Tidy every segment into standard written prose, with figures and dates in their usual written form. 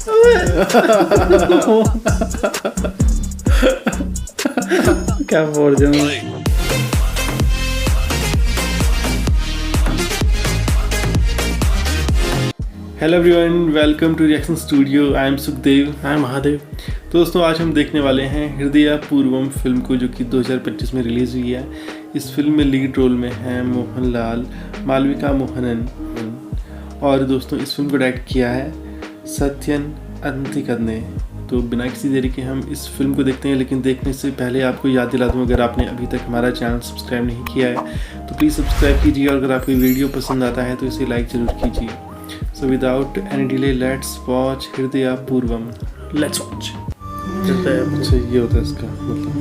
क्या बोल रहे हो? Hello everyone, welcome to reaction studio. I am Sukhdev. I am Mahadev. तो दोस्तों, आज हम देखने वाले हैं हृदय पूर्वम फिल्म को, जो कि 2025 में रिलीज़ हुई है। इस फिल्म में लीड रोल में हैं मोहनलाल, मालविका मोहनन, और दोस्तों इस फिल्म को डायरेक्ट किया है सत्यन अंतिकद ने। तो बिना किसी देरी के हम इस फिल्म को देखते हैं, लेकिन देखने से पहले आपको याद दिला दूँ, अगर आपने अभी तक हमारा चैनल सब्सक्राइब नहीं किया है तो प्लीज़ सब्सक्राइब कीजिए, और अगर आपको वीडियो पसंद आता है तो इसे लाइक ज़रूर कीजिए। So without any delay, let's watch Hridayapoorvam. Let's watch. अच्छा, ये होता है इसका मतलब,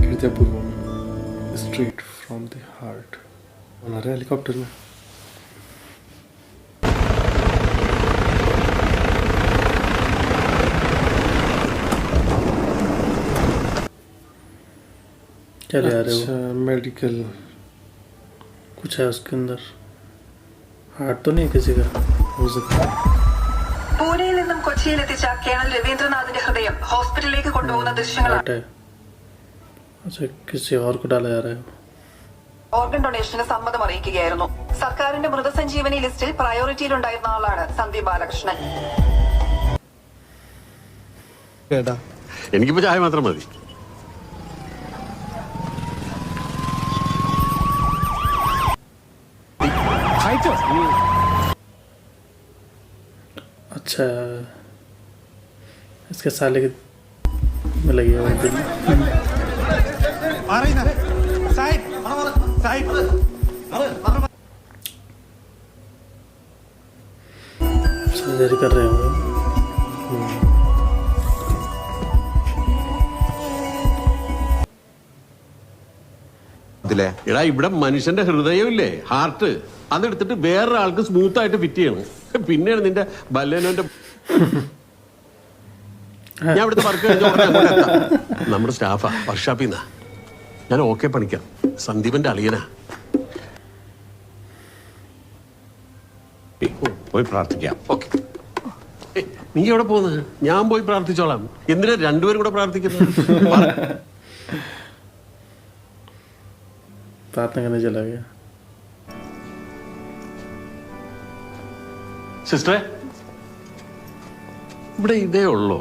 हृदय पूर्वम स्ट्रेट फ्रॉम द हार्ट। बना रहा है हेलीकॉप्टर में। क्या ले आ रहे हो? अच्छा, मेडिकल कुछ है उसके अंदर। हार्ट तो नहीं किसी का हो सकता है। പൂനെയിൽ നിന്നും കൊച്ചിയിലെത്തിച്ച കേണൽ രവീന്ദ്രനാഥിന്റെ ഹൃദയം ഹോസ്പിറ്റലിലേക്ക് കൊണ്ടുപോകുന്ന ദൃശ്യങ്ങളാണ്. हार्ट है। अच्छा, किसी और को डाला जा रहा है। ഓർഗൻ ഡൊണേഷന് സമ്മതം അറിയിക്കുകയായിരുന്നു. സർക്കാരിന്റെ മൃതസഞ്ജീവനി ലിസ്റ്റിൽ പ്രയോറിറ്റിയിലുണ്ടായിരുന്ന ആളാണ് സന്ദീപ് ബാലകൃഷ്ണൻ. എനിക്കിപ്പോ ചായ മാത്രം മതി. अच्छा, इसके साले के में लगी है वो दिन। सर्जरी कर रहे होंगे। എടാ, ഇവിടെ മനുഷ്യന്റെ ഹൃദയമില്ലേ, ഹാർട്ട്, അതെടുത്തിട്ട് വേറൊരാൾക്ക് സ്മൂത്ത് ആയിട്ട് ഫിറ്റ് ചെയ്യണം. പിന്നെയാണ് നിന്റെ ബല്ലേനോന്റെ ഞാൻ ഇവിടുത്തെ വർക്ക് നമ്മുടെ സ്റ്റാഫാ, വർക്ക്ഷോപ്പിൽ നിന്നാ. ഞാൻ ഓക്കെ പണിക്കാം, സന്ദീപന്റെ അളിയനാ. പോയി പ്രാർത്ഥിക്കാം. ഓക്കെ, നീ എവിടെ പോകുന്നത്? ഞാൻ പോയി പ്രാർത്ഥിച്ചോളാം. എന്തിനാ രണ്ടുപേരും കൂടെ പ്രാർത്ഥിക്കുന്നത്? प्रार्थना करने चला गया। സിസ്റ്ററെ, ഇവിടെ ഇതേ ഉള്ളോ?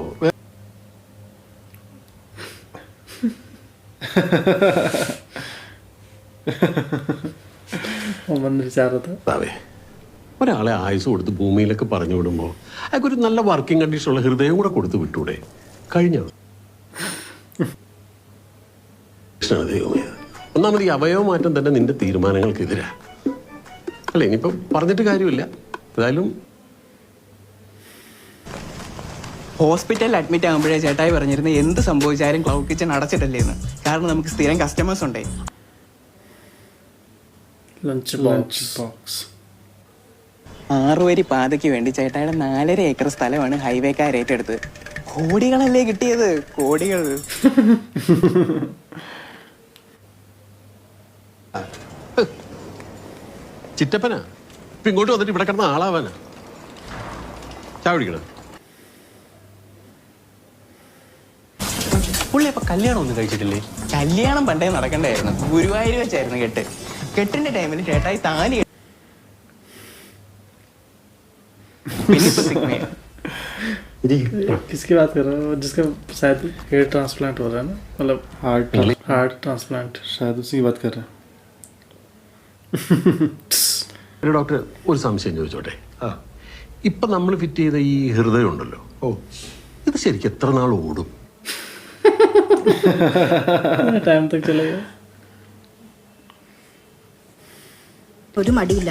वो मंदिर जा रहा था। അതെ, ഒരാളെ ആയുസ് കൊടുത്ത് ഭൂമിയിലേക്ക് പറഞ്ഞു വിടുമ്പോൾ അയാൾക്ക് ഒരു നല്ല വർക്കിംഗ് കണ്ടീഷനുള്ള ഹൃദയം കൂടെ കൊടുത്ത് വിട്ടൂടെ? കഴിഞ്ഞത് ദൈവമേ. ഒന്നാമത് ഈ അവയവ മാറ്റം തന്നെ നിന്റെ തീരുമാനങ്ങൾക്കെതിരാ. അല്ല, ഇനിയിപ്പം പറഞ്ഞിട്ട് കാര്യമില്ല. ഏതായാലും ഹോസ്പിറ്റലിൽ അഡ്മിറ്റ് ആകുമ്പോഴേ ചേട്ടായി പറഞ്ഞിരുന്നു എന്ത് സംഭവിച്ചാലും ക്ലൗഡ് കിച്ചൺ അടച്ചിട്ടല്ലേന്ന്. കാരണം നമുക്ക് സ്ഥിരം കസ്റ്റമേഴ്സ് ഉണ്ടേ. लंच बॉक्स 6 വരി പാതയ്ക്ക് വേണ്ടി ചേട്ടായുടെ 4.5 ഏക്കർ സ്ഥലമാണ് ഹൈവേക്കാർ ഏറ്റെടുത്തത്. കോടികളല്ലേ കിട്ടിയത്, കോടികൾ. ചിറ്റപ്പനാ ഇപ്പൊ ഇങ്ങോട്ട് വന്നിട്ട് ഇവിടെ കിടന്ന ആളാവാനാ. ചായ കുടിക്കണം. പുള്ളി അപ്പൊ കല്യാണം ഒന്നും കഴിച്ചിട്ടില്ലേ? കല്യാണം പണ്ടേ നടക്കണ്ടായിരുന്നു. ഗുരുവായൂർ വെച്ചായിരുന്നു കെട്ട്. കെട്ടിന്റെ ടൈമിൽ ചേട്ടായി താലി പിന്നെ ഇപ്പൊ സിഗ്മയാണ്. किसकी बात कर रहे हो? जिसका शायद हेयर ट्रांसप्लांट हो रहा है ना, मतलब हार्ट ट्रांसप्लांट। शायद उसी की बात कर रहे हैं। ഡോക്ടർ, ഒരു സംശയം ചോദിച്ചോട്ടെ? ഇപ്പൊ നമ്മൾ ഫിറ്റ് ചെയ്ത ഈ ഹൃദയം ഉണ്ടല്ലോ, ഇത് ശരിക്കും എത്ര നാൾ ഓടും? टाइम तक चलेगा। ഒരു മടിയില്ല.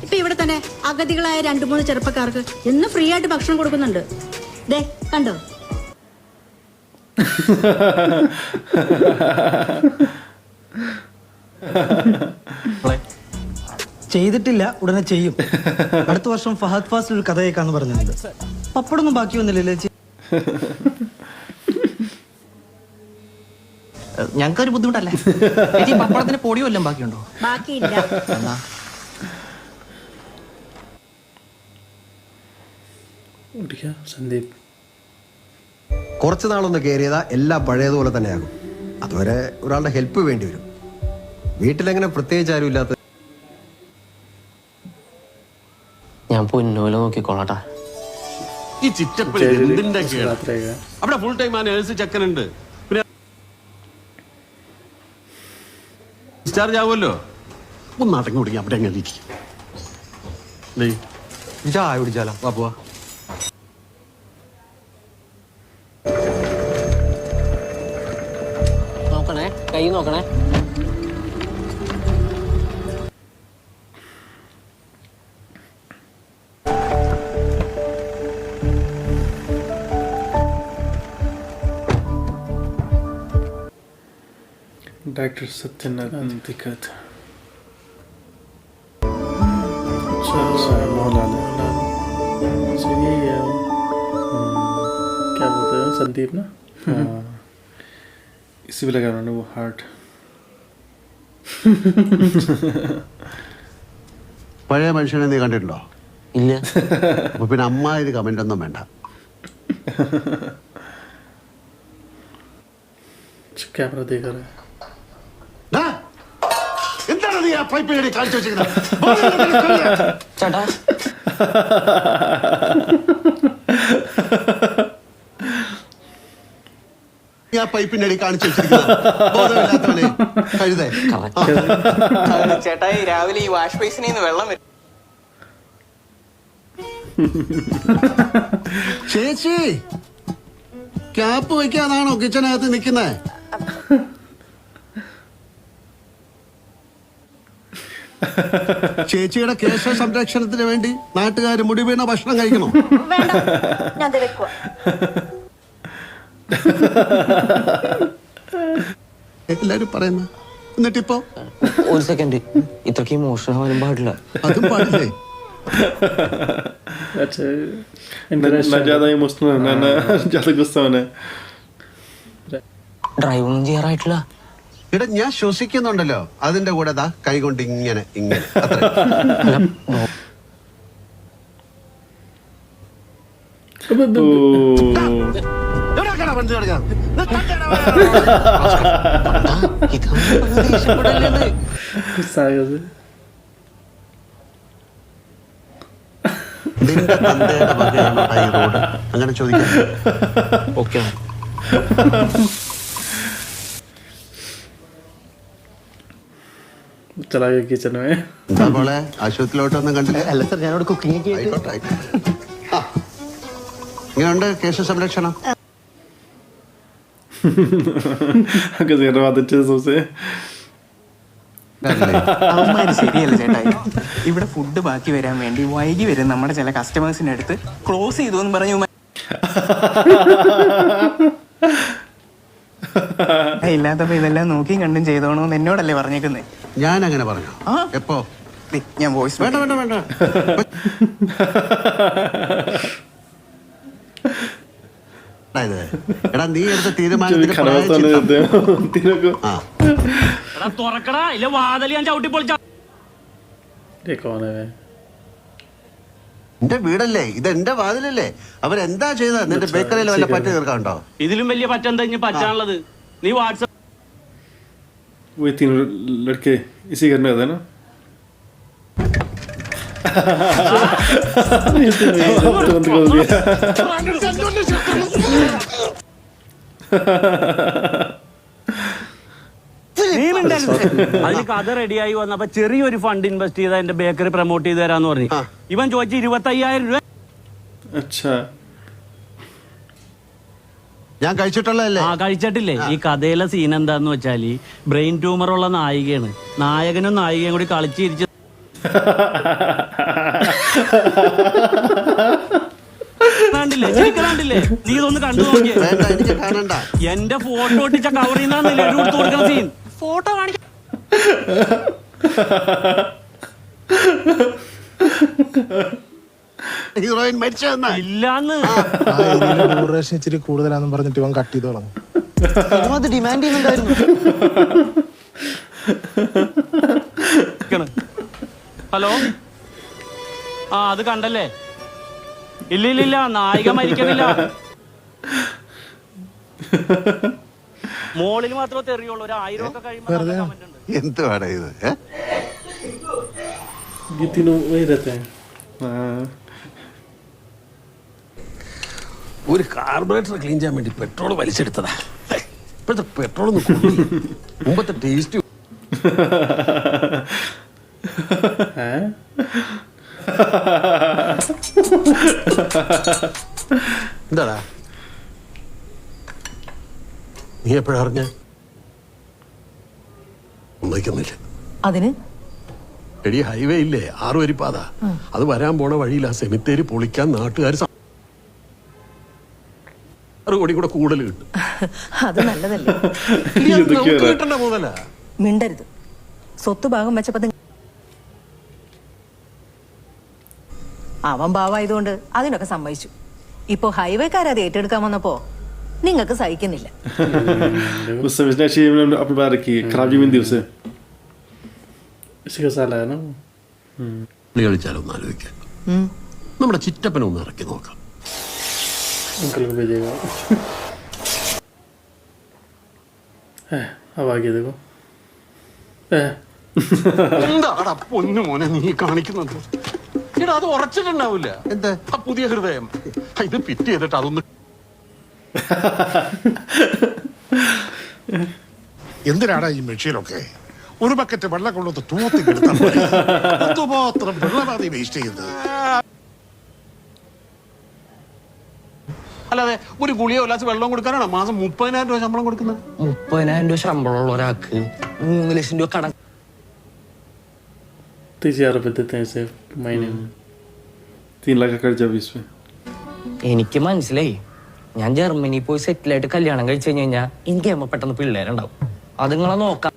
ഇപ്പൊ ഇവിടെ തന്നെ അഗതികളായ 2-3 ചെറുപ്പക്കാർക്ക് എന്ന് ഫ്രീ ആയിട്ട് ഭക്ഷണം കൊടുക്കുന്നുണ്ട്. ദേ കണ്ടോ? ചെയ്തിട്ടില്ല, ഉടനെ ചെയ്യും. അടുത്ത വർഷം ഫഹദ് ഫാസിൽ ഒരു കഥ കേൾക്കാന്ന് പറഞ്ഞിട്ടുണ്ട്. പപ്പടൊന്നും ബാക്കി വന്നില്ലല്ലേ? ഞങ്ങൾക്കൊരു ബുദ്ധിമുട്ടല്ലേ? പപ്പടത്തിന് പൊടിയോ എല്ലാം ബാക്കിയുണ്ടോ? ബാക്കിയില്ല. ഓടിക്കുക സന്ദീപ്. കുറച്ച് നാളൊന്ന് കയറിയതാ എല്ലാം പഴയതുപോലെ തന്നെയാകും. അതുവരെ ഒരാളുടെ ഹെൽപ്പ് വേണ്ടി വരും. വീട്ടിലെങ്ങനെ പ്രത്യേകിച്ച് ആരും ഇല്ലാത്ത ഞാൻ പൊന്നോലെ നോക്കിക്കോളാട്ടാ. ഈ ചിറ്റപ്പള്ളി എന്തിന്റെ കേട്? രാത്രിയൊക്കെ അവിടെ ഫുൾ ടൈം ആ നേഴ്സ് ചെക്കനുണ്ട്. പിന്നെ ഡിസ്ചാർജ് ആവുമല്ലോ. ഒന്ന് അടങ്ങി കുടിക്കാം. അവിടെ അങ്ങനെ ഇരിക്കും. ചായ കുടിച്ചാലോ? വാ പോവാ. നോക്കണേ, കൈ നോക്കണേ. डायरेक्टर सत्यनारायण दिक्कत। मोहनलाल सही है। क्या बोलते हैं संदीप ना? हाँ, इसी पे लगा उन्होंने वो हार्ट। പഴയ മനുഷ്യനെ നീ കണ്ടിട്ടുണ്ടോ? ഇല്ല. അപ്പൊ പിന്നെ അമ്മ ഇത് കമന്റ് ഒന്നും വേണ്ട. कैमरा देख रहा है। എന്താണ് നീ ആ പൈപ്പിനടി കാണിച്ചു വെച്ചിരിക്കുന്നത്? ചേട്ടാ ആ പൈപ്പിനടി കാണിച്ചു വെച്ചിരിക്കുന്നത് ബോധമില്ലാത്തവനെ കഴുതേ. ചേട്ടാ രാവിലെ ഈ വാഷ് ബേസിനിൽ നിന്ന് വെള്ളം വരും. ചേച്ചി ക്യാപ്പ് വയ്ക്കാതാണോ കിച്ചനകത്ത് നിൽക്കുന്നത്? ചേച്ചിയുടെ കേശ സംരക്ഷണത്തിന് വേണ്ടി നാട്ടുകാർ മുടി വീണ ഭക്ഷണം കഴിക്കണോ? ഞാൻ വെക്കുക. എല്ലാരും പറയുന്ന എന്നിട്ടിപ്പോ ഒരു സെക്കൻഡ്, ഇത്രയ്ക്ക് ഇമോഷണൽ ആവാനും പാടില്ല. അതും പാടില്ലേ? अच्छा ना ज़्यादा इमोशनल होना ना ज़्यादा गुस्सा होना। ഡ്രൈവ് ഒന്നും ചെയ്യാറായിട്ടില്ല. ഇവിടെ ഞാൻ ശ്വസിക്കുന്നുണ്ടല്ലോ, അതിന്റെ കൂടെ ദാ കൈ കൊണ്ട് ഇങ്ങനെ ഇങ്ങനെ അത്രേ. എവിടെയാക്കാനാ പണ്ട് കിടക്കാൻ? गुस्सा आ गया उसे। നിന്റെ തന്തയുടെ വകയാണോടാ ഈ റോഡ്? അങ്ങനെ ചോദിക്കാം. ഓക്കെ. चला गया किचन में। എന്താ പോലെ ആശുപത്രിയിലോട്ടൊന്നും കണ്ടില്ല? അല്ല സർ, ഞാനവിടെ കുക്കിംഗ് ഒക്കെ ആയിക്കോട്ടെ, ആയിക്കോട്ടെ. ആ. ഇങ്ങനെയുണ്ട് കേശ സംരക്ഷണം. किसी का बात अच्छे से सोचे। അവന്മാര് ശരിയല്ല ചേട്ടാ. ഇവിടെ ഫുഡ് ബാക്കി വരാൻ വേണ്ടി വൈകി വരും നമ്മുടെ ചില കസ്റ്റമേഴ്സിന്റെ അടുത്ത് ക്ലോസ് ചെയ്തു എന്ന് പറഞ്ഞു. ഇല്ലാത്തപ്പോ ഇതെല്ലാം നോക്കിയും കണ്ടും ചെയ്തോണോന്ന് എന്നോടല്ലേ പറഞ്ഞേക്കുന്നേ. ഞാൻ അങ്ങനെ പറഞ്ഞു. ആ? എപ്പോ? ഞാൻ വോയിസ് വേണ്ട വേണ്ട വേണ്ട. അതായത്, എടാ നീ എടുത്ത തീരുമാനത്തിന് खराब तो नहीं പ്രായച്ചിത്തം. देते हो तीनों को। ആ. തുറക്കടാ ഇല്ല വാതിൽ ഞാൻ ചവിട്ടി പൊളിച്ച. ये कौन है? എന്റെ വീടല്ലേ ഇത്, എന്റെ വാതിലല്ലേ. അവരെന്താ ചെയ്തത്? നിന്റെ ബേക്കറിയിൽ വല്ല പറ്റി തീർക്കാണ്ടോ? ഇതിലും വലിയ പറ്റെന്താ ഇനി പറ്റാനുള്ളത്? നീ വാട്സാപ്പ് वो तीन लड़के इसी घर में रहते हैं ना। तुरंत खोल दिया। അതിന് കഥ റെഡിയായി വന്നപ്പോ ചെറിയൊരു ഫണ്ട് ഇൻവെസ്റ്റ് ചെയ്താൽ എന്റെ ബേക്കറി പ്രൊമോട്ട് ചെയ്ത് തരാന്ന് പറഞ്ഞു. ഇവൻ ചോദിച്ചു 25,000 രൂപ. अच्छा, ഞാൻ കഴിച്ചിട്ടുള്ളതല്ലേ? ആ കഴിച്ചിട്ടില്ലേ? ഈ കഥയിലെ സീൻ എന്താന്ന് വെച്ചാല് ബ്രെയിൻ ട്യൂമർ ഉള്ള നായികയാണ്. നായകനും നായികയും കൂടി കളിച്ചിരിച്ച് കണ്ടില്ലേ? ചിരിക്കലാണ്ടില്ലേ? നീ ഇതൊന്ന് കണ്ടു നോക്കിയേ. വേണ്ട, എനിക്ക് കാണണ്ട. എന്റെ ഫോട്ടോ ഒട്ടിച്ച കവറിൽ നിന്നാന്നില്ലേ എടുത്തു കൊടുക്കുന്ന സീൻ. ഫോട്ടോ കാണിക്ക. ഹീറോയിൻ മരിച്ചതെന്നാ? ഇല്ലാന്ന്. ഡ്യൂറേഷൻ ഇച്ചിരി കൂടുതലാണെന്ന് പറഞ്ഞിട്ട് ഇവൻ കട്ട് ചെയ്ത് കളഞ്ഞു. അത് ഡിമാൻഡ് ചെയ്യുന്നുണ്ടായിരുന്നു. ഹലോ, ആ അത് കണ്ടല്ലേ? ഇല്ല നായിക മരിക്കണില്ല. മോളിൽ മാത്രമേ തെറിയുള്ളൂ. ഒരു 1000 ഒക്കെ കഴിയുമ്പോൾ എന്തുവാടാ ഇത്? ये तीनों वही रहते हैं. ഒരു കാർബറേറ്റർ ക്ലീൻ ചെയ്യാൻ വേണ്ടി പെട്രോൾ വലിച്ചെടുത്തതാ. ഇപ്പോഴത്തെ പെട്രോൾ ഒന്നും കൊള്ളില്ല. മുമ്പത്തെ ടേസ്റ്റ് എന്താടാ നീ എപ്പോഴാ അറിഞ്ഞ? ഒന്നിക്കുന്നില്ല. അതിന് എടി ഹൈവേ ഇല്ലേ 6 വരിപ്പാത, അത് വരാൻ പോണ വഴിയിൽ ആ സെമിത്തേരി പൊളിക്കാൻ നാട്ടുകാർ കോടി കൂടെ കൂടുതൽ കിട്ടും. അത് നല്ലതല്ലേ? കിട്ടണ്ട മുതല മിണ്ടരുത്. സ്വത്ത് ഭാഗം വെച്ചപ്പോ അവൻ ഭാവമായതുകൊണ്ട് അതിനൊക്കെ സമ്മതിച്ചു. ഇപ്പൊ ഹൈവേക്കാരത് ഏറ്റെടുക്കാൻ വന്നപ്പോ നിങ്ങൾക്ക് സഹിക്കുന്നില്ല. उस समय इसने अच्छी अपनी बात रखी है, खराब जमीन थी उसे. इसी का साल आया ना. കളിച്ചാലൊന്ന് ആലോചിക്കാൻ. നമ്മുടെ ചിറ്റപ്പനെ ഒന്ന് ഇറക്കി നോക്കാം. अंकल को भेजेगा. अब आगे देखो. എന്താടാ പൊന്നു മോനെ നീ കാണിക്കുന്നത്? എടാ അത് ഉറച്ചിട്ടുണ്ടാവില്ല. എന്താ ആ പുതിയ ഹൃദയം ഇത് ഫിറ്റ് ചെയ്തിട്ട് അതൊന്ന് എന്തിനാടാ ഈ മെഷീനൊക്കെ? ഒരു ബക്കറ്റ് വെള്ളം കൊണ്ടു തൂത്തി കിടത്താൻ വെള്ളമാതി വേസ്റ്റ് ചെയ്യുന്നത്. അല്ലാതെ ഒരു ഗുളിയോ ഗ്ലാസ് വെള്ളം കൊടുക്കാനാണോ മാസം 30,000 രൂപ ശമ്പളം കൊടുക്കുന്നത്? 30,000 രൂപ ശമ്പളമുള്ള ഒരാൾക്ക് 3 ലക്ഷം രൂപ കടം. 30,000 रुपये देते हैं इसे महीने में. 3 लाख का खर्चा भी इसमें. എനിക്ക് മനസ്സിലായി. ഞാൻ ജർമ്മനി പോയി സെറ്റിലായിട്ട് കല്യാണം കഴിച്ചു കഴിഞ്ഞാൽ എനിക്ക് പെട്ടെന്ന് പിള്ളേരുണ്ടാവും. അത് നിങ്ങളെ നോക്കാം.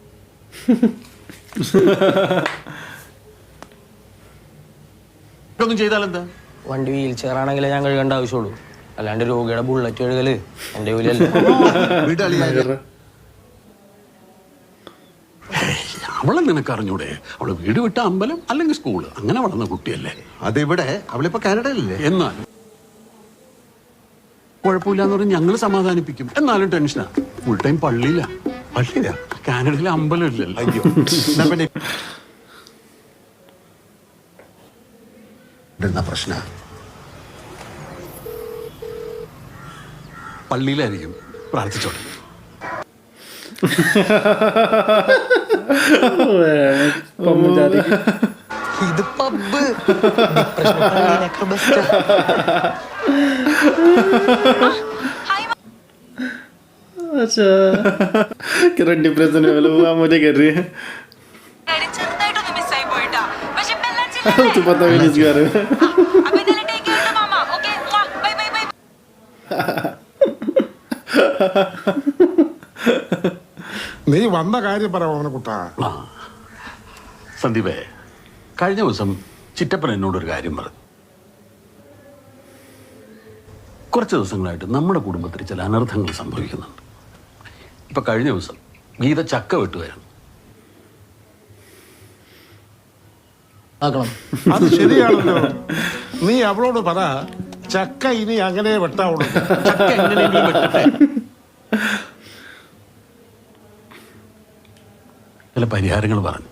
ഒന്നും ചെയ്താലെന്താ? വണ്ടി വീൽ ചെയർ ആണെങ്കിലേ ഞാൻ കഴുകേണ്ട ആവശ്യമുള്ളൂ. അല്ലാണ്ട് രോഗിയുടെ ബുള്ളറ്റ് കഴുകല് എന്റെ ജോലിയല്ല. അവളെ നിനക്ക് അറിഞ്ഞൂടെ? അവള് വീട് വിട്ട അമ്പലം അല്ലെങ്കിൽ സ്കൂള് അങ്ങനെ വളർന്ന കുട്ടിയല്ലേ. അതിവിടെ അവളിപ്പോ കാനഡയിലല്ലേ. എന്നാലും കുഴപ്പമില്ലാന്ന് പറഞ്ഞ് ഞങ്ങൾ സമാധാനിപ്പിക്കും. എന്നാലും ടെൻഷനാ. ഫുൾ ടൈം പള്ളിയില്ല. കാനഡയിലെ അമ്പലം ഇല്ലല്ലോ. അയ്യോ പ്രശ്ന പള്ളിയിലായിരിക്കും. പ്രാർത്ഥിച്ചോട്ടെ. ഇത് പബ്ബ്. अच्छा किरण डिप्रेशन में वो मुझे कर रही है. तो पता भी नहीं इसके बारे में. നീ വന്ന കാര്യം പറ കുട്ടാ. സന്ദീപേ, കഴിഞ്ഞ ദിവസം ചിറ്റപ്പൻ എന്നോടൊരു കാര്യം പറഞ്ഞു. കുറച്ച് ദിവസങ്ങളായിട്ട് നമ്മുടെ കുടുംബത്തിൽ ചില അനർത്ഥങ്ങൾ സംഭവിക്കുന്നുണ്ട്. ഇപ്പൊ കഴിഞ്ഞ ദിവസം ഗീത ചക്ക വെട്ടുമായിരുന്നു. അത് ശരിയാണല്ലോ. നീ അവളോട് പറ ചക്ക ഇനി അങ്ങനെ വെട്ടാവുള്ളൂ. ചക്ക എങ്ങനെയെങ്കിലും വെട്ടട്ടെ. ചില പരിഹാരങ്ങൾ പറഞ്ഞു.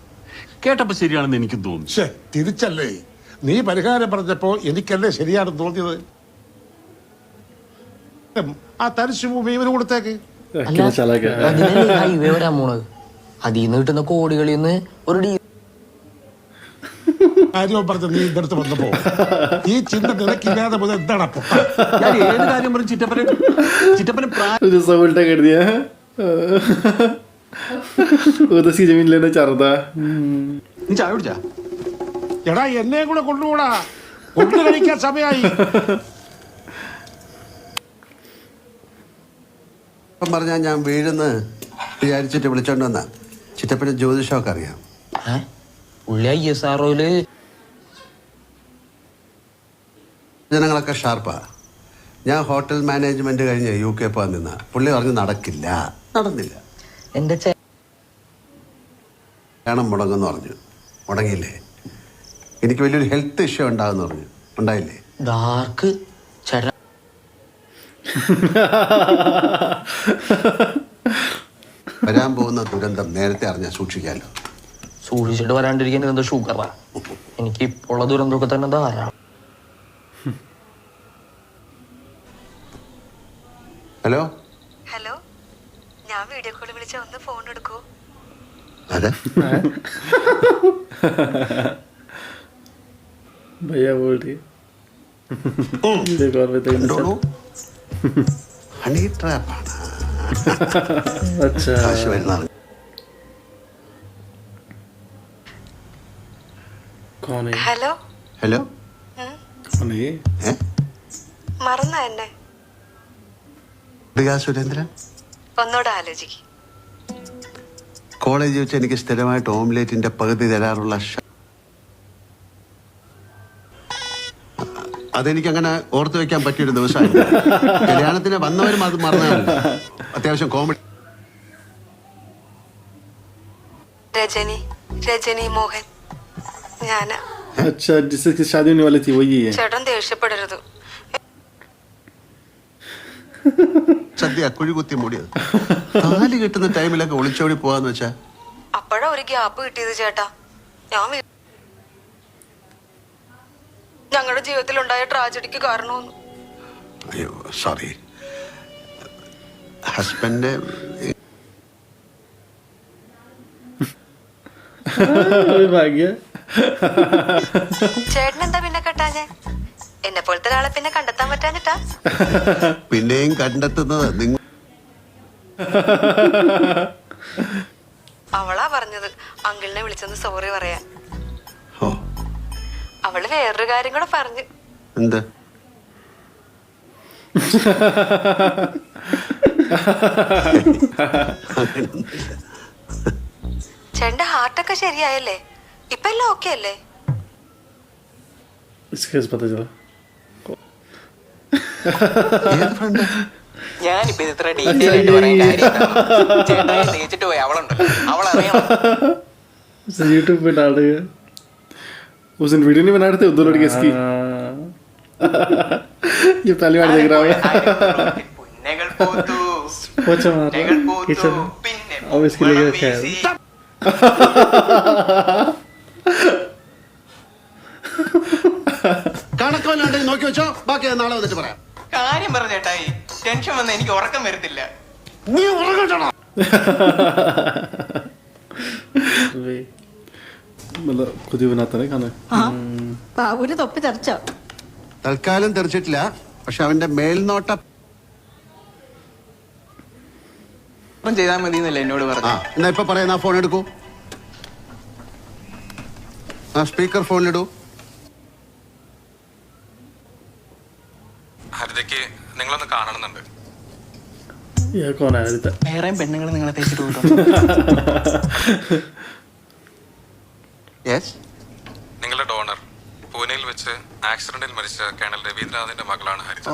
കേട്ടപ്പോ ശരിയാണെന്ന് എനിക്കും തോന്നുന്നു. തിരിച്ചല്ലേ നീ പരിഹാരം പറഞ്ഞപ്പോ എനിക്കല്ലേ ശരിയാണെന്ന് തോന്നിയത്. ആ തരിശു ഭൂമി ഇവന് കൊടുത്തേക്ക്. ഹൈവേ വരാൻ പോണത്. അതിന്ന് കിട്ടുന്ന കോടികളിൽ നിന്ന് ഒരു കാര്യം പറഞ്ഞ നീ ഇതെടുത്ത് വന്നപ്പോ ഈ ചിന്ത നിനക്കില്ലാതെ പോലെ എന്താണ് ഏത് കാര്യം പറഞ്ഞു? ചിറ്റപ്പനെ उल्टा कर दिया. वो तो उसकी जमीन लेना चाह रहा था. നീ ചായ കുടിച്ചാ? എടാ എന്നെ കൂടെ കൊണ്ടുപോടാ. കൊണ്ടു കഴിക്കാൻ സമയമായി. പറഞ്ഞാൽ ഞാൻ വീഴുന്ന് വിചാരിച്ചിട്ട് വിളിച്ചോണ്ട് വന്ന ചിറ്റപ്പന്റെ ജ്യോതിഷമൊക്കെ അറിയാം. ജനങ്ങളൊക്കെ ഷാർപ്പാ. ഞാൻ ഹോട്ടൽ മാനേജ്മെന്റ് കഴിഞ്ഞ് UK പോകാൻ നിന്ന പുള്ളി പറഞ്ഞു നടക്കില്ല. നടന്നില്ല. എന്റെ കല്യാണം മുടങ്ങുമെന്ന് പറഞ്ഞു. മുടങ്ങിയില്ലേ? എനിക്ക് വലിയൊരു ഹെൽത്ത് ഇഷ്യൂ ഉണ്ടാകുമെന്ന് പറഞ്ഞു. ഉണ്ടായില്ലേ? ഡാർക്ക് ചേട്ടാ വരാൻ പോകുന്ന ദുരന്തം നേരത്തെ അറിഞ്ഞാൽ സൂക്ഷിക്കാമല്ലോ. സൂക്ഷിച്ചിട്ട് വരാണ്ടിരിക്കാൻ എന്താ ഷുഗറാ? എനിക്ക് ഇപ്പോൾ ഉള്ള ദുരന്തമൊക്കെ തന്നെ ധാരാളം. ഹലോ ഹലോ, ഞാൻ വീഡിയോ കോൾ വിളിച്ച ഒന്ന് ഫോൺ എടുക്കൂ. അതെ भैया बोल रही देखो और बताइए ഹണി ട്രാപ്പാണ്. अच्छा കാശ് വരുന്നതാണ്. कौन है ഹലോ, ഹലോ कौन है ഏ മറന്ന എന്നെ? പ്രിയ സുരേന്ദ്രൻ. ഒന്നോടെ ആലോചിക്കും. കോളേജിൽ വെച്ച് എനിക്ക് സ്ഥിരമായിട്ട് ഓംലേറ്റിന്റെ പകുതി തരാറുള്ള അതെനിക്ക് അങ്ങനെ ഓർത്തു വെക്കാൻ പറ്റിയൊരു ദിവസമായിരുന്നു. കല്യാണത്തിന് വന്നവരും അത് മറന്നാണ്. അത്യാവശ്യം കോമഡി. രജനി, രജനി മോഹൻ ഞാനാ. अच्छा जिससे शादी होने वाली थी वही है. ചേട്ടൻ ദേഷ്യപ്പെടരുത്. സദ്യ കുഴി കുത്തി മൂടിയത്. താലി കിട്ടുന്ന ടൈമിലൊക്കെ ഒളിച്ചോടി പോവാന്ന് വെച്ചാ അപ്പോഴാ ഒരു ഗ്യാപ്പ് കിട്ടിയത് ചേട്ടാ. ഞാൻ ഞങ്ങളുടെ ജീവിതത്തിൽ ഉണ്ടായ ട്രാജഡിക്ക് കാരണമൊന്നും. അയ്യോ സോറി. ഹസ്ബൻഡ് भाग्य ചേട്ടൻ എന്താ പിന്നെ കെട്ടാഞ്ഞേ? എന്നെ പോലത്തെ ഒരാളെ പിന്നെ കണ്ടെത്താൻ പറ്റാഞ്ഞിട്ടാ? പിന്നെയും കണ്ടെത്തുന്നത് നിങ്ങൾ. അവളാ പറഞ്ഞത് അങ്കിളിനെ വിളിച്ചൊന്ന് സോറി പറയാൻ. ഓ അവള് വേറൊരു കാര്യം കൂടെ പറഞ്ഞു. എന്ത്? ചേട്ടന്റെ ഹാർട്ടൊക്കെ ശരിയായല്ലേ? ഇപ്പൊ എല്ലാം ഓക്കെ അല്ലേ? इसके पता चला ഏത് ഫ്രണ്ട്? ഞാനിപ്പോ ഇത്ര ഡീറ്റെയിൽ ആയിട്ട് പറയാൻ കാര്യം ചേട്ടായി തേച്ചിട്ട് പോയി അവളുണ്ടല്ലോ, അവളറിയാം. यूट्यूब पे डाल देगा. उस दिन वीडियो नहीं बना रहे थे दो लड़के इसकी. ये पहली बार देख रहा हूँ. പുന്നകൾ പോത്തു पोचा मार रहा है किचन में. പിന്നെ अब इसके लिए क्या है? കണക്ക് വല്ലാണ്ടെങ്കിൽ നോക്കി വെച്ചോ. ബാക്കി ഞാൻ നാളെ വന്നിട്ട് പറയാം. കാര്യം പറഞ്ഞു ചേട്ടായി, ടെൻഷൻ വന്ന എനിക്ക് ഉറക്കം വരത്തില്ല. നീ ഉറങ്ങട്ടോ. मतलब खुद ही बनाता है खाना. ബാബുവിന് തൊപ്പി തെറിച്ചോ? തൽക്കാലം തെറിച്ചിട്ടില്ല. പക്ഷെ അവന്റെ മേൽനോട്ടം ചെയ്താൽ മതി എന്നല്ലേ എന്നോട് ആ പറഞ്ഞു. എന്നാ ഇപ്പൊ പറയുന്ന ഫോൺ എടുക്കൂ. ആ സ്പീക്കർ ഫോണിലിടൂ. ഹരിതയ്ക്ക് നിങ്ങളൊന്ന് കാണണമെന്നുണ്ട്. ये कौन है हरिता? വേറെയും പെണ്ണുങ്ങൾ നിങ്ങളെ തേച്ചിട്ട് പോയിട്ടുണ്ടോ? യെസ്. നിങ്ങളുടെ ഡോണർ പൂനെയിൽ വെച്ച് ആക്സിഡന്റിൽ മരിച്ച കേണൽ രവീന്ദ്രനാഥിന്റെ മകളാണ് ഹരിത.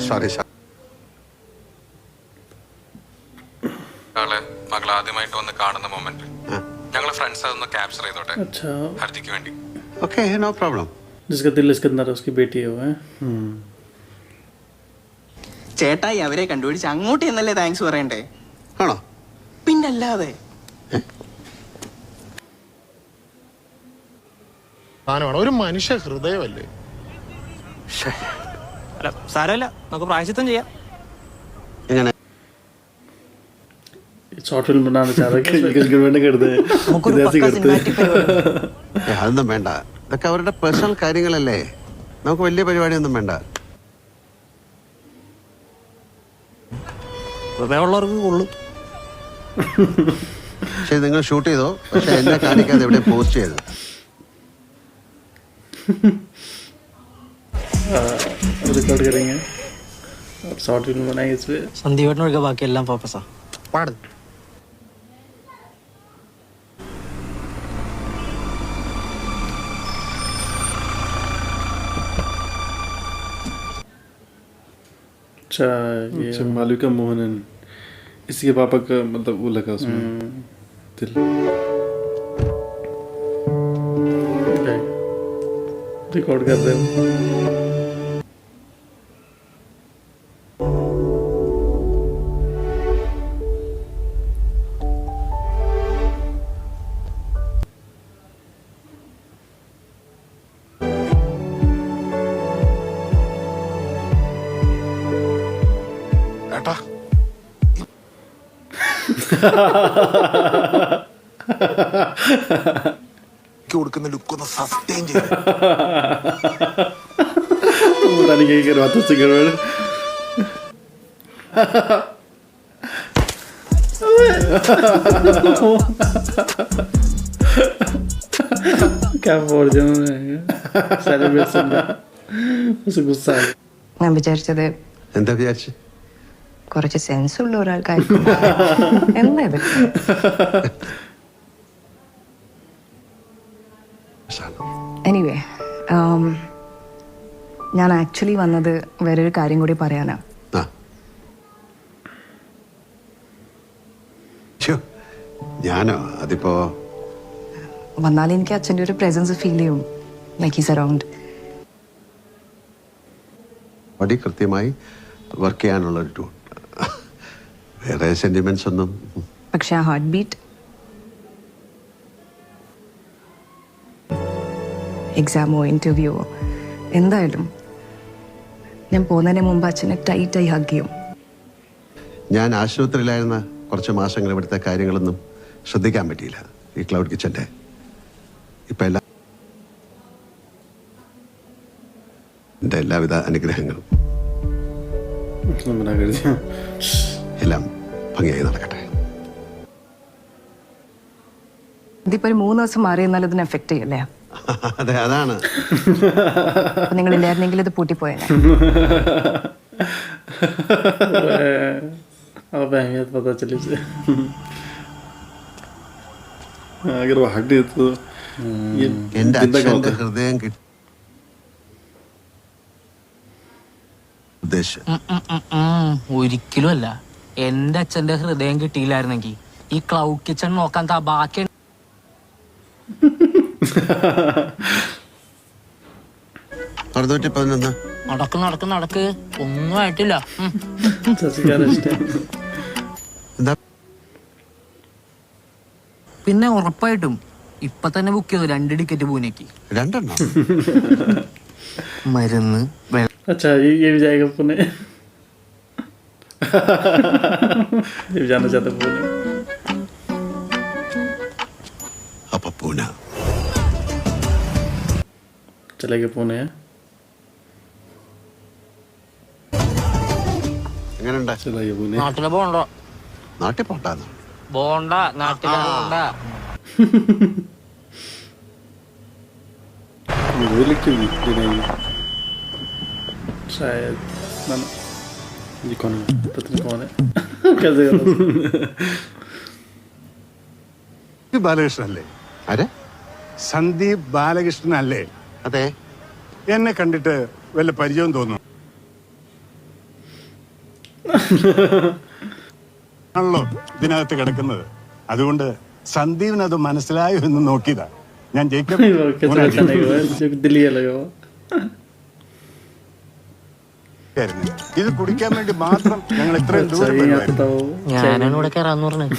Sorry sir. ആളെ മകൾ ആദ്യമായിട്ട് വന്ന് കാണുന്ന മൊമെന്റ് ഞങ്ങളെ ഫ്രണ്ട്സ് അതൊന്ന് ക്യാപ്ചർ ചെയ്തോട്ടെ अच्छा ഹരിതയ്ക്ക് വേണ്ടി. Okay no problem. जिसका दिल इसके अंदर है उसकी बेटी है वो है. ചേട്ടായി അവരെ കണ്ടുപിടിച്ച് അങ്ങോട്ട് എന്നല്ലേ താങ്ക്സ് പറയണ്ടേ? ആണോ? പിന്നല്ലാതെ. സാധനമാണ് ഒരു മനുഷ്യ ഹൃദയമല്ലേ. അല്ല സാരമില്ല, നമുക്ക് പ്രായശ്ചിത്തം ചെയ്യാം. എങ്ങനെ? शॉर्ट फिल्म बनाना चाह रहा है कि गवर्नमेंट कर दे ऐसे करते हैं. അതൊന്നും വേണ്ട. ഇതൊക്കെ അവരുടെ പേഴ്സണൽ കാര്യങ്ങളല്ലേ. നമുക്ക് വലിയ പരിപാടിയൊന്നും വേണ്ട. ഉള്ളവർക്ക് കൊള്ളും. പക്ഷെ നിങ്ങൾ ഷൂട്ട് ചെയ്തോ. പക്ഷെ എന്നെ കാണിക്കാതെ എവിടെ പോസ്റ്റ് ചെയ്തു. रिकॉर्ड करेंगे और शॉर्ट फिल्म बनाएंगे इस पे. സന്ദീപേട്ടനൊക്കെ ബാക്കി എല്ലാം ഫോക്കസാ. പാട്. अच्छा ये अच्छा मालविका मोहनन इसके पापा का मतलब वो लगा उसमें दिल. रिकॉर्ड कर रहे हो. കൊടുക്കുന്ന ലുക്ക് ഒന്ന് സസ്റ്റെയിൻ ചെയ്യും. तरीके की बातों से गड़बड़ क्या बोल सेलिब्रेशन उसे गुस्सा है. ഞാൻ വിചാരിച്ചത് എന്താ വിചാരിച്ചു? കുറച്ച് സെൻസ് ഉള്ള ഒരാൾക്കായിരിക്കും. എന്താ ഇത്? എനിവേ, ഞാൻ ആക്ച്വലി വന്നത് വേറൊരു കാര്യം കൂടി പറയാനാ. ഞാനോ? അതിപ്പോ വന്നാൽ എനിക്ക് അച്ഛൻ്റെ ഒരു പ്രസൻസ് ഫീൽ ചെയ്യും, ലൈക്ക് ഈസ് അറൗണ്ട്. ബോഡി കൃത്യമായി വർക്ക് ചെയ്യാനുള്ള ഒരു ടൂൾ, വേറെ സെന്റിമെന്റ്സ് ഒന്നും. പക്ഷെ ആ ഹാർട്ട് ബീറ്റ്, എക്സാമോ ഇന്റർവ്യൂവോ എന്തായാലും ഞാൻ പോകുന്നതിന് മുമ്പ് അച്ഛനെ ടൈറ്റായി ഹഗ് ചെയ്യും. ഞാൻ ആശുപത്രിയിലായിരുന്ന കുറച്ച് മാസങ്ങൾ ഇവിടുത്തെ കാര്യങ്ങളൊന്നും ശ്രദ്ധിക്കാൻ പറ്റിയില്ല. ഈ ക്ലൗഡ് കിച്ചൻ്റെ ഇപ്പം എല്ലാം എൻ്റെ എല്ലാവിധ അനുഗ്രഹങ്ങളും എല്ലാം ഭംഗിയായി നടക്കട്ടെ. ഇതിപ്പോ ഒരു 3 ദിവസം മാറി എന്നാലും ഇതിനെ എഫക്ട് ചെയ്യല്ലേ? അതെ, അതാണ്. നിങ്ങൾ ഇല്ലായിരുന്നെങ്കിൽ ഇത് പൂട്ടിപ്പോയേനെ. अब अहमियत पता चली से. अगर वो हट गई तो ये എൻ്റെ जिंदा का അച്ഛൻ്റെ होता. ഹൃദയം കിട്ടി ഉദ്ദേശം. ഒരിക്കലും അല്ല. എന്റെ അച്ഛന്റെ ഹൃദയം കിട്ടിയില്ലായിരുന്നെങ്കിൽ ഈ ക്ലൗഡ് കിച്ചൺ നോക്കാൻ ബാക്കി നടക്ക് ഒന്നും ആയിട്ടില്ല. പിന്നെ ഉറപ്പായിട്ടും ഇപ്പൊ തന്നെ ബുക്ക് ചെയ്തു 2 ടിക്കറ്റ് പൂനെക്ക്. 2 മരുന്ന് अच्छा ये भी जाएगा पुणे. ये भी जाना चाहता पुणे. അപ്പൊ പൂന चलेगा पुणे. എങ്ങനെയുണ്ട്? चलाइए पुणे. നാട്ടിലെ പോണ്ട നാട്ടിൽ പോണ്ടാന്ന്. പോണ്ട നാട്ടിലെ പോണ്ട. वो लिख क्यों नहीं? शायद ना ये कौन है? पता नहीं कौन है. कैसे ബാലകൃഷ്ണൻ അല്ലേ? ആരെ? സന്ദീപ് ബാലകൃഷ്ണൻ അല്ലേ? അതെ. എന്നെ കണ്ടിട്ട് വല്ല പരിചയം തോന്നുന്നു ആണല്ലോ ഇതിനകത്ത് കിടക്കുന്നത്. അതുകൊണ്ട് സന്ദീപിന് അത് മനസ്സിലായോ എന്ന് നോക്കിയതാ ഞാൻ. ജയിക്കബ് कैसे बचाने को है जो दिल्ली लगा हुआ. ഇത് കുടിക്കാൻ വേണ്ടി മാത്രം ഞങ്ങൾ ഇത്രയും ദൂരം ഞാനാണ് ഇവിടെ കയറാന്ന് പറഞ്ഞത്.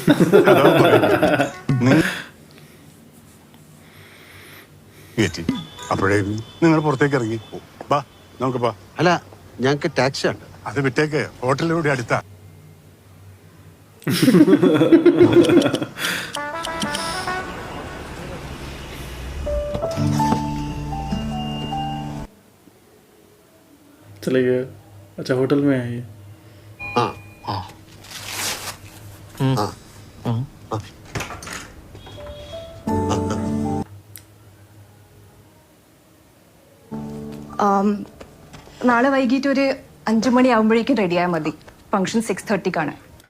അപ്പോഴേ നിങ്ങൾ പുറത്തേക്ക് ഇറങ്ങി ബാ, നമുക്ക് ബാ. അല്ല, ഞങ്ങൾക്ക് ടാക്സി ഉണ്ട്. അത് വിട്ടേക്ക്, ഹോട്ടലിലൂടെ അടുത്താ. चले गए. अच्छा होटल में है ये. हाँ हाँ हाँ. നാളെ വൈകിട്ട് ഒരു 5 മണി ആകുമ്പോഴേക്കും റെഡിയായാൽ മതി. ഫംഗ്ഷൻ 6:30-ക്കാണ്.